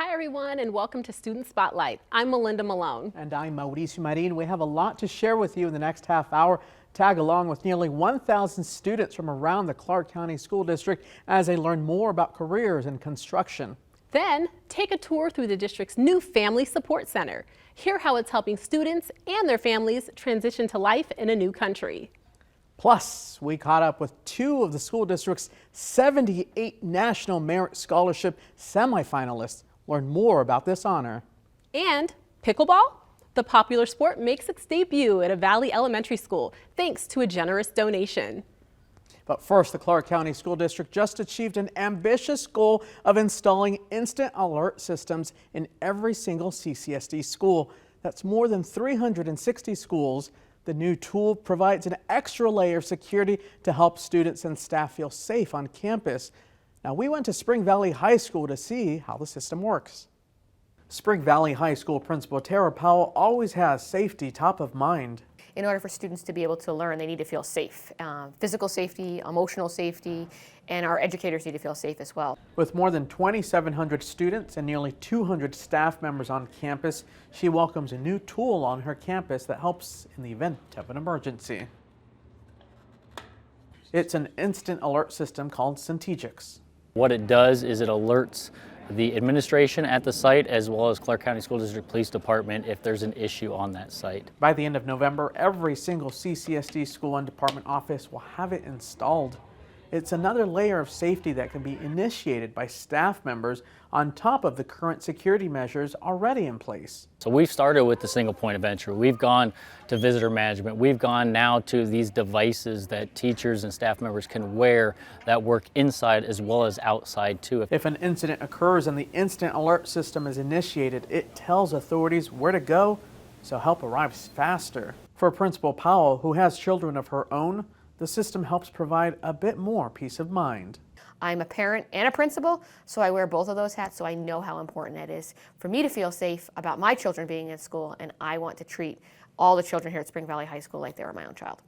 Hi everyone and welcome to Student Spotlight. I'm Melinda Malone. And I'm Mauricio Marin. We have a lot to share with you in the next half hour. Tag along with nearly 1,000 students from around the Clark County School District as they learn more about careers in construction. Then take a tour through the district's new Family Support Center. Hear how it's helping students and their families transition to life in a new country. Plus, we caught up with two of the school district's 78 National Merit Scholarship semifinalists. Learn more about this honor. And pickleball? The popular sport makes its debut at a Valley Elementary School thanks to a generous donation. But first, the Clark County School District just achieved an ambitious goal of installing instant alert systems in every single CCSD school. That's more than 360 schools. The new tool provides an extra layer of security to help students and staff feel safe on campus. Now, we went to Spring Valley High School to see how the system works. Spring Valley High School Principal Tara Powell always has safety top of mind. In order for students to be able to learn, they need to feel safe. Physical safety, emotional safety, and our educators need to feel safe as well. With more than 2,700 students and nearly 200 staff members on campus, she welcomes a new tool on her campus that helps in the event of an emergency. It's an instant alert system called Centegix. What it does is it alerts the administration at the site as well as Clark County School District Police Department if there's an issue on that site. By the end of November, every single CCSD school and department office will have it installed. It's another layer of safety that can be initiated by staff members on top of the current security measures already in place. So we've started with the single point of entry. We've gone to visitor management. We've gone now to these devices that teachers and staff members can wear that work inside as well as outside too. If an incident occurs and the instant alert system is initiated, it tells authorities where to go so help arrives faster. For Principal Powell, who has children of her own, the system helps provide a bit more peace of mind. I'm a parent and a principal, so I wear both of those hats, so I know how important that is for me to feel safe about my children being in school, and I want to treat all the children here at Spring Valley High School like they were my own child.